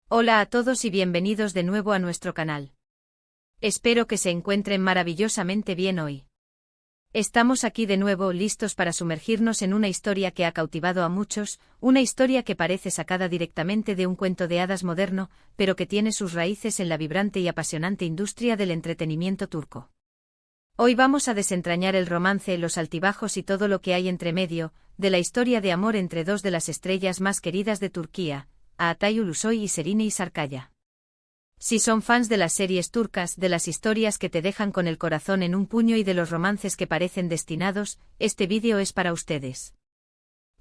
Hola a todos y bienvenidos de nuevo a nuestro canal. Espero que se encuentren maravillosamente bien hoy. Estamos aquí de nuevo listos para sumergirnos en una historia que ha cautivado a muchos, una historia que parece sacada directamente de un cuento de hadas moderno, pero que tiene sus raíces en la vibrante y apasionante industria del entretenimiento turco. Hoy vamos a desentrañar el romance, los altibajos y todo lo que hay entre medio, de la historia de amor entre dos de las estrellas más queridas de Turquía, Atay Ulusoy y Serenay Sarıkaya. Si son fans de las series turcas, de las historias que te dejan con el corazón en un puño y de los romances que parecen destinados, este vídeo es para ustedes.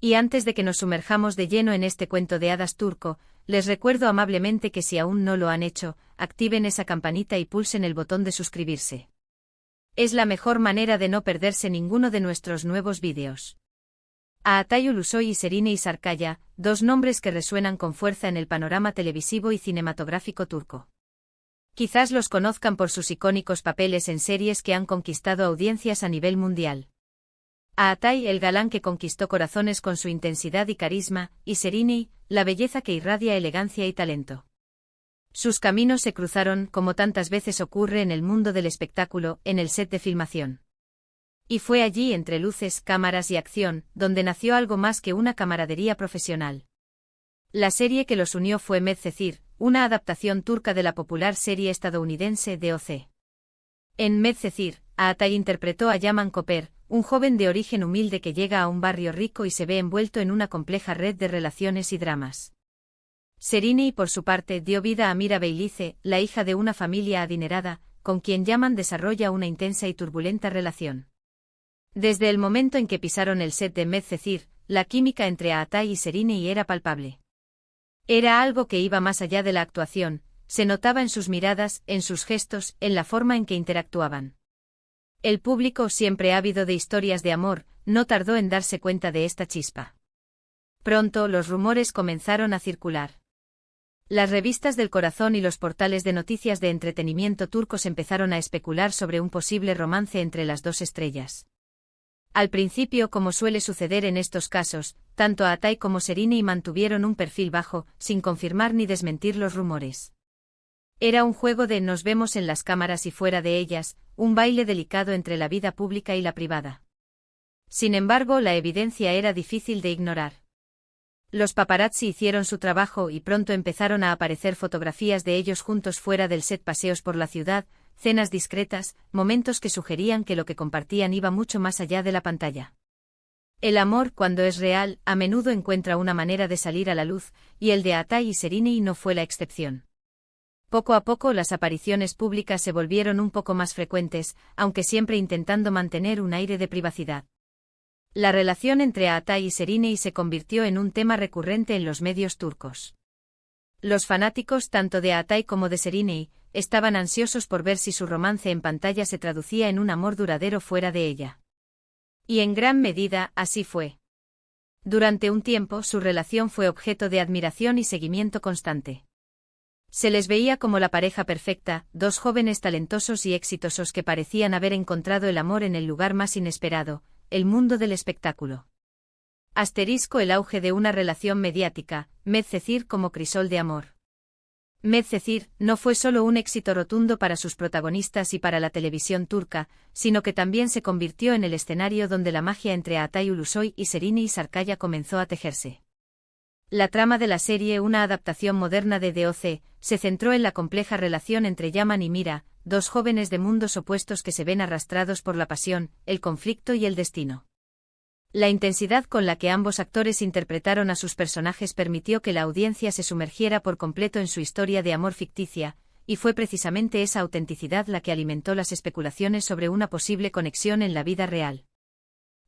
Y antes de que nos sumerjamos de lleno en este cuento de hadas turco, les recuerdo amablemente que si aún no lo han hecho, activen esa campanita y pulsen el botón de suscribirse. Es la mejor manera de no perderse ninguno de nuestros nuevos vídeos. Atay Ulusoy y Serenay Sarıkaya, dos nombres que resuenan con fuerza en el panorama televisivo y cinematográfico turco. Quizás los conozcan por sus icónicos papeles en series que han conquistado audiencias a nivel mundial. Atay, el galán que conquistó corazones con su intensidad y carisma, y Serenay, la belleza que irradia elegancia y talento. Sus caminos se cruzaron, como tantas veces ocurre en el mundo del espectáculo, en el set de filmación. Y fue allí, entre luces, cámaras y acción, donde nació algo más que una camaradería profesional. La serie que los unió fue Medcezir, una adaptación turca de la popular serie estadounidense DOC. En Medcezir, Atay interpretó a Yaman Koper, un joven de origen humilde que llega a un barrio rico y se ve envuelto en una compleja red de relaciones y dramas. Serenay, por su parte, dio vida a Mira Beylice, la hija de una familia adinerada, con quien Yaman desarrolla una intensa y turbulenta relación. Desde el momento en que pisaron el set de Medcezir, la química entre Atay y Serenay era palpable. Era algo que iba más allá de la actuación, se notaba en sus miradas, en sus gestos, en la forma en que interactuaban. El público, siempre ávido de historias de amor, no tardó en darse cuenta de esta chispa. Pronto los rumores comenzaron a circular. Las revistas del corazón y los portales de noticias de entretenimiento turcos empezaron a especular sobre un posible romance entre las dos estrellas. Al principio, como suele suceder en estos casos, tanto Atay como Serenay mantuvieron un perfil bajo, sin confirmar ni desmentir los rumores. Era un juego de nos vemos en las cámaras y fuera de ellas, un baile delicado entre la vida pública y la privada. Sin embargo, la evidencia era difícil de ignorar. Los paparazzi hicieron su trabajo y pronto empezaron a aparecer fotografías de ellos juntos fuera del set, paseos por la ciudad, cenas discretas, momentos que sugerían que lo que compartían iba mucho más allá de la pantalla. El amor, cuando es real, a menudo encuentra una manera de salir a la luz, y el de Atay y Serenay no fue la excepción. Poco a poco las apariciones públicas se volvieron un poco más frecuentes, aunque siempre intentando mantener un aire de privacidad. La relación entre Atay y Serenay se convirtió en un tema recurrente en los medios turcos. Los fanáticos, tanto de Atay como de Serenay, estaban ansiosos por ver si su romance en pantalla se traducía en un amor duradero fuera de ella. Y en gran medida, así fue. Durante un tiempo, su relación fue objeto de admiración y seguimiento constante. Se les veía como la pareja perfecta, dos jóvenes talentosos y exitosos que parecían haber encontrado el amor en el lugar más inesperado, el mundo del espectáculo. El auge de una relación mediática, Medcezir como crisol de amor. Medcezir no fue solo un éxito rotundo para sus protagonistas y para la televisión turca, sino que también se convirtió en el escenario donde la magia entre Atay Ulusoy y Serenay Sarıkaya comenzó a tejerse. La trama de la serie, una adaptación moderna de DOC, se centró en la compleja relación entre Yaman y Mira, dos jóvenes de mundos opuestos que se ven arrastrados por la pasión, el conflicto y el destino. La intensidad con la que ambos actores interpretaron a sus personajes permitió que la audiencia se sumergiera por completo en su historia de amor ficticia, y fue precisamente esa autenticidad la que alimentó las especulaciones sobre una posible conexión en la vida real.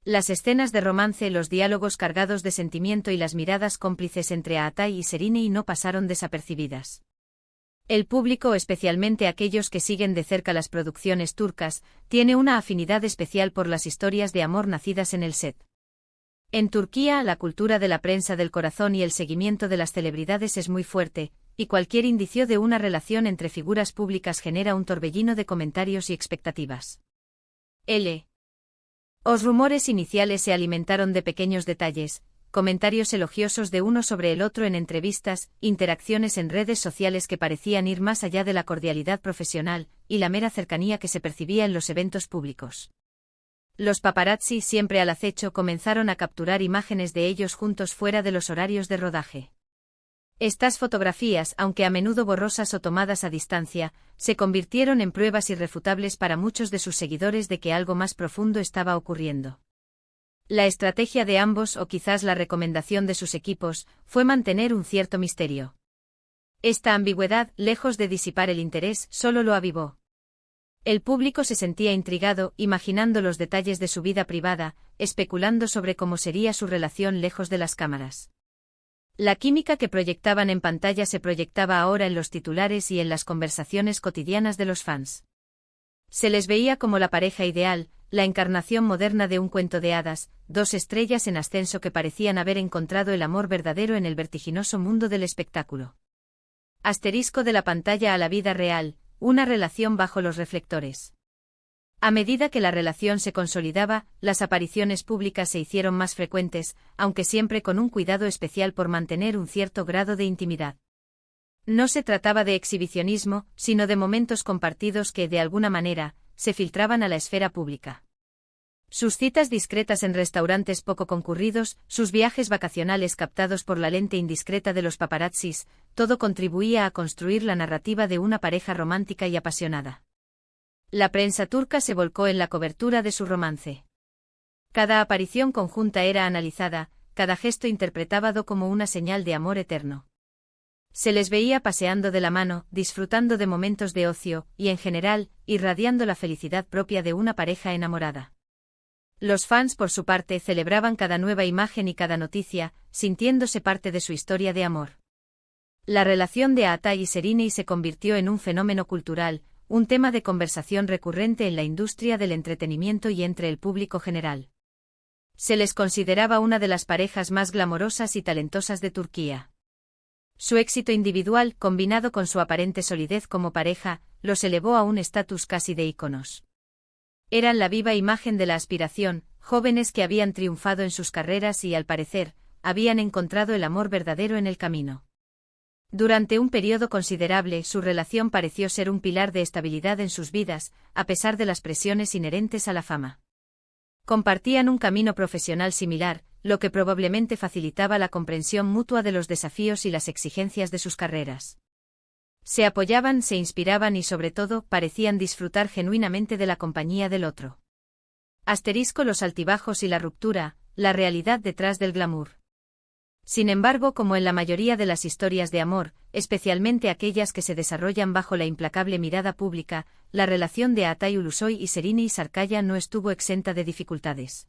Las escenas de romance, los diálogos cargados de sentimiento y las miradas cómplices entre Atay y Serenay no pasaron desapercibidas. El público, especialmente aquellos que siguen de cerca las producciones turcas, tiene una afinidad especial por las historias de amor nacidas en el set. En Turquía, la cultura de la prensa del corazón y el seguimiento de las celebridades es muy fuerte, y cualquier indicio de una relación entre figuras públicas genera un torbellino de comentarios y expectativas. Los rumores iniciales se alimentaron de pequeños detalles, comentarios elogiosos de uno sobre el otro en entrevistas, interacciones en redes sociales que parecían ir más allá de la cordialidad profesional y la mera cercanía que se percibía en los eventos públicos. Los paparazzi, siempre al acecho, comenzaron a capturar imágenes de ellos juntos fuera de los horarios de rodaje. Estas fotografías, aunque a menudo borrosas o tomadas a distancia, se convirtieron en pruebas irrefutables para muchos de sus seguidores de que algo más profundo estaba ocurriendo. La estrategia de ambos, o quizás la recomendación de sus equipos, fue mantener un cierto misterio. Esta ambigüedad, lejos de disipar el interés, solo lo avivó. El público se sentía intrigado, imaginando los detalles de su vida privada, especulando sobre cómo sería su relación lejos de las cámaras. La química que proyectaban en pantalla se proyectaba ahora en los titulares y en las conversaciones cotidianas de los fans. Se les veía como la pareja ideal, la encarnación moderna de un cuento de hadas, dos estrellas en ascenso que parecían haber encontrado el amor verdadero en el vertiginoso mundo del espectáculo. Asterisco de la pantalla a la vida real, una relación bajo los reflectores. A medida que la relación se consolidaba, las apariciones públicas se hicieron más frecuentes, aunque siempre con un cuidado especial por mantener un cierto grado de intimidad. No se trataba de exhibicionismo, sino de momentos compartidos que, de alguna manera, se filtraban a la esfera pública. Sus citas discretas en restaurantes poco concurridos, sus viajes vacacionales captados por la lente indiscreta de los paparazzis, todo contribuía a construir la narrativa de una pareja romántica y apasionada. La prensa turca se volcó en la cobertura de su romance. Cada aparición conjunta era analizada, cada gesto interpretado como una señal de amor eterno. Se les veía paseando de la mano, disfrutando de momentos de ocio, y en general, irradiando la felicidad propia de una pareja enamorada. Los fans, por su parte, celebraban cada nueva imagen y cada noticia, sintiéndose parte de su historia de amor. La relación de Atay y Serenei se convirtió en un fenómeno cultural, un tema de conversación recurrente en la industria del entretenimiento y entre el público general. Se les consideraba una de las parejas más glamorosas y talentosas de Turquía. Su éxito individual, combinado con su aparente solidez como pareja, los elevó a un estatus casi de íconos. Eran la viva imagen de la aspiración, jóvenes que habían triunfado en sus carreras y, al parecer, habían encontrado el amor verdadero en el camino. Durante un periodo considerable, su relación pareció ser un pilar de estabilidad en sus vidas, a pesar de las presiones inherentes a la fama. Compartían un camino profesional similar, lo que probablemente facilitaba la comprensión mutua de los desafíos y las exigencias de sus carreras. Se apoyaban, se inspiraban y, sobre todo, parecían disfrutar genuinamente de la compañía del otro. Asterisco los altibajos y la ruptura, la realidad detrás del glamour. Sin embargo, como en la mayoría de las historias de amor, especialmente aquellas que se desarrollan bajo la implacable mirada pública, la relación de Atay Ulusoy y Serenei Sarkaya no estuvo exenta de dificultades.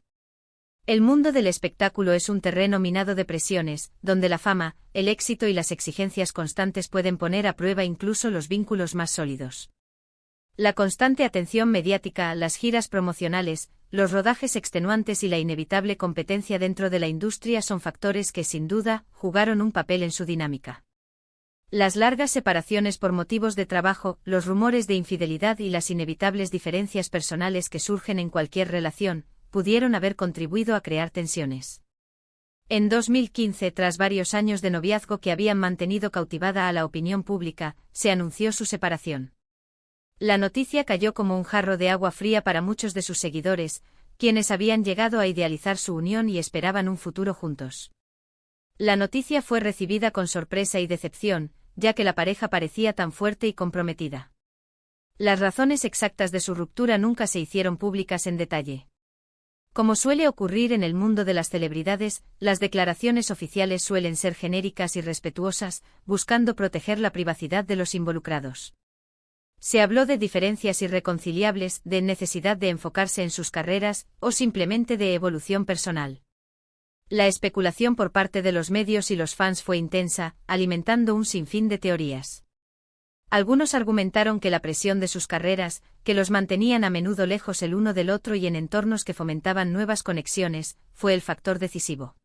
El mundo del espectáculo es un terreno minado de presiones, donde la fama, el éxito y las exigencias constantes pueden poner a prueba incluso los vínculos más sólidos. La constante atención mediática, las giras promocionales, los rodajes extenuantes y la inevitable competencia dentro de la industria son factores que, sin duda, jugaron un papel en su dinámica. Las largas separaciones por motivos de trabajo, los rumores de infidelidad y las inevitables diferencias personales que surgen en cualquier relación, pudieron haber contribuido a crear tensiones. En 2015, tras varios años de noviazgo que habían mantenido cautivada a la opinión pública, se anunció su separación. La noticia cayó como un jarro de agua fría para muchos de sus seguidores, quienes habían llegado a idealizar su unión y esperaban un futuro juntos. La noticia fue recibida con sorpresa y decepción, ya que la pareja parecía tan fuerte y comprometida. Las razones exactas de su ruptura nunca se hicieron públicas en detalle. Como suele ocurrir en el mundo de las celebridades, las declaraciones oficiales suelen ser genéricas y respetuosas, buscando proteger la privacidad de los involucrados. Se habló de diferencias irreconciliables, de necesidad de enfocarse en sus carreras, o simplemente de evolución personal. La especulación por parte de los medios y los fans fue intensa, alimentando un sinfín de teorías. Algunos argumentaron que la presión de sus carreras, que los mantenían a menudo lejos el uno del otro y en entornos que fomentaban nuevas conexiones, fue el factor decisivo.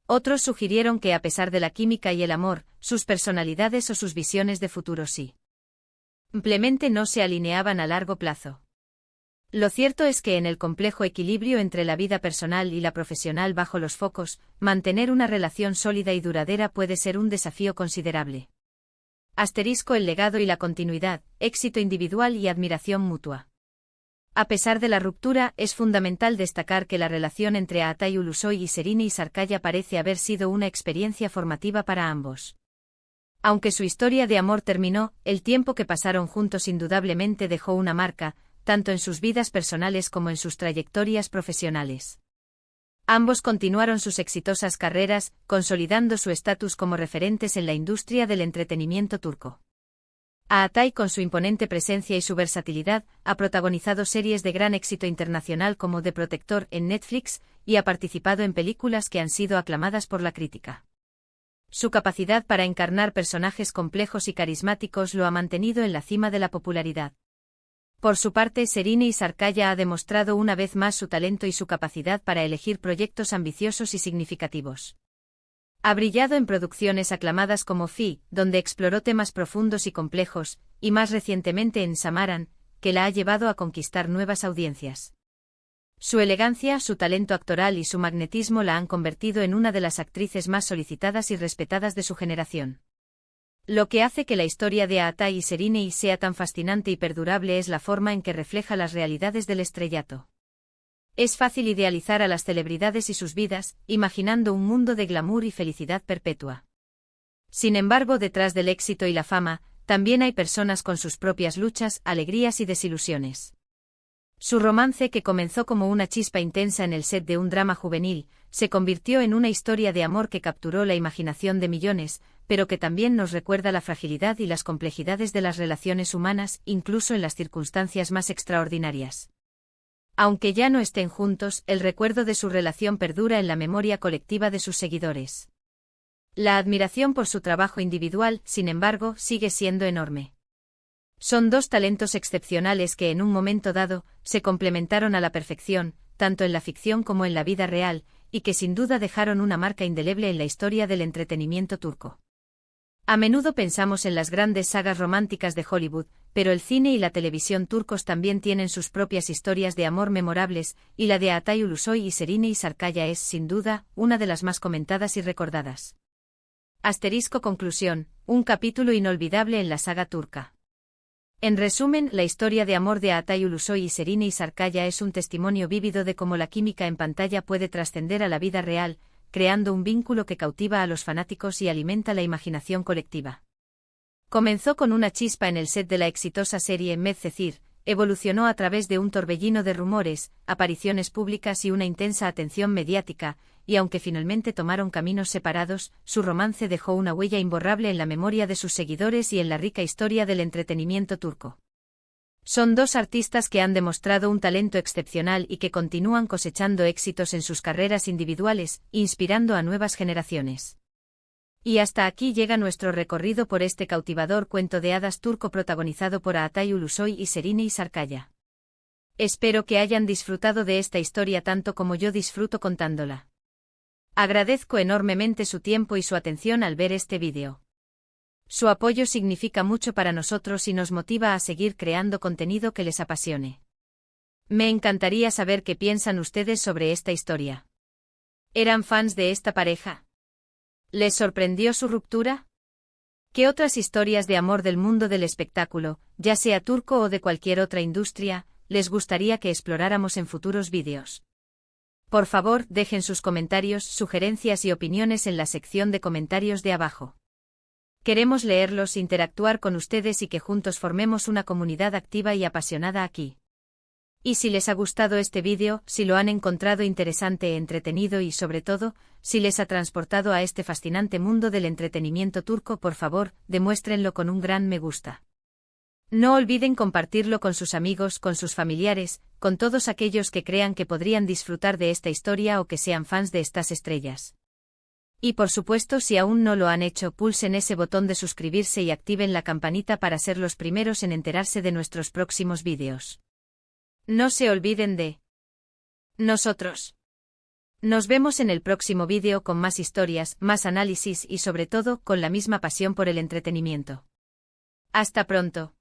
Otros sugirieron que, a pesar de la química y el amor, sus personalidades o sus visiones de futuro simplemente no se alineaban a largo plazo. Lo cierto es que en el complejo equilibrio entre la vida personal y la profesional bajo los focos, mantener una relación sólida y duradera puede ser un desafío considerable. Asterisco el legado y la continuidad, éxito individual y admiración mutua. A pesar de la ruptura, es fundamental destacar que la relación entre Aatay Ulusoy y Serine Sarkaya parece haber sido una experiencia formativa para ambos. Aunque su historia de amor terminó, el tiempo que pasaron juntos indudablemente dejó una marca, tanto en sus vidas personales como en sus trayectorias profesionales. Ambos continuaron sus exitosas carreras, consolidando su estatus como referentes en la industria del entretenimiento turco. Aatay, con su imponente presencia y su versatilidad, ha protagonizado series de gran éxito internacional como The Protector en Netflix, y ha participado en películas que han sido aclamadas por la crítica. Su capacidad para encarnar personajes complejos y carismáticos lo ha mantenido en la cima de la popularidad. Por su parte, Serine Sarkaya ha demostrado una vez más su talento y su capacidad para elegir proyectos ambiciosos y significativos. Ha brillado en producciones aclamadas como Fi, donde exploró temas profundos y complejos, y más recientemente en Samaran, que la ha llevado a conquistar nuevas audiencias. Su elegancia, su talento actoral y su magnetismo la han convertido en una de las actrices más solicitadas y respetadas de su generación. Lo que hace que la historia de Aatay y Serine sea tan fascinante y perdurable es la forma en que refleja las realidades del estrellato. Es fácil idealizar a las celebridades y sus vidas, imaginando un mundo de glamour y felicidad perpetua. Sin embargo, detrás del éxito y la fama, también hay personas con sus propias luchas, alegrías y desilusiones. Su romance, que comenzó como una chispa intensa en el set de un drama juvenil, se convirtió en una historia de amor que capturó la imaginación de millones, pero que también nos recuerda la fragilidad y las complejidades de las relaciones humanas, incluso en las circunstancias más extraordinarias. Aunque ya no estén juntos, el recuerdo de su relación perdura en la memoria colectiva de sus seguidores. La admiración por su trabajo individual, sin embargo, sigue siendo enorme. Son dos talentos excepcionales que en un momento dado, se complementaron a la perfección, tanto en la ficción como en la vida real, y que sin duda dejaron una marca indeleble en la historia del entretenimiento turco. A menudo pensamos en las grandes sagas románticas de Hollywood, pero el cine y la televisión turcos también tienen sus propias historias de amor memorables, y la de Aatay Ulusoy y Serine Sarkaya es, sin duda, una de las más comentadas y recordadas. Asterisco conclusión, un capítulo inolvidable en la saga turca. En resumen, la historia de amor de Aatay Ulusoy y Serine Sarkaya es un testimonio vívido de cómo la química en pantalla puede trascender a la vida real, creando un vínculo que cautiva a los fanáticos y alimenta la imaginación colectiva. Comenzó con una chispa en el set de la exitosa serie Medcezir, evolucionó a través de un torbellino de rumores, apariciones públicas y una intensa atención mediática, y aunque finalmente tomaron caminos separados, su romance dejó una huella imborrable en la memoria de sus seguidores y en la rica historia del entretenimiento turco. Son dos artistas que han demostrado un talento excepcional y que continúan cosechando éxitos en sus carreras individuales, inspirando a nuevas generaciones. Y hasta aquí llega nuestro recorrido por este cautivador cuento de hadas turco protagonizado por Aatay Ulusoy y Serine Sarkaya. Espero que hayan disfrutado de esta historia tanto como yo disfruto contándola. Agradezco enormemente su tiempo y su atención al ver este vídeo. Su apoyo significa mucho para nosotros y nos motiva a seguir creando contenido que les apasione. Me encantaría saber qué piensan ustedes sobre esta historia. ¿Eran fans de esta pareja? ¿Les sorprendió su ruptura? ¿Qué otras historias de amor del mundo del espectáculo, ya sea turco o de cualquier otra industria, les gustaría que exploráramos en futuros vídeos? Por favor, dejen sus comentarios, sugerencias y opiniones en la sección de comentarios de abajo. Queremos leerlos, interactuar con ustedes y que juntos formemos una comunidad activa y apasionada aquí. Y si les ha gustado este vídeo, si lo han encontrado interesante, entretenido y sobre todo, si les ha transportado a este fascinante mundo del entretenimiento turco, por favor, demuéstrenlo con un gran me gusta. No olviden compartirlo con sus amigos, con sus familiares, con todos aquellos que crean que podrían disfrutar de esta historia o que sean fans de estas estrellas. Y por supuesto, si aún no lo han hecho, pulsen ese botón de suscribirse y activen la campanita para ser los primeros en enterarse de nuestros próximos vídeos. No se olviden de nosotros. Nos vemos en el próximo vídeo con más historias, más análisis y sobre todo, con la misma pasión por el entretenimiento. Hasta pronto.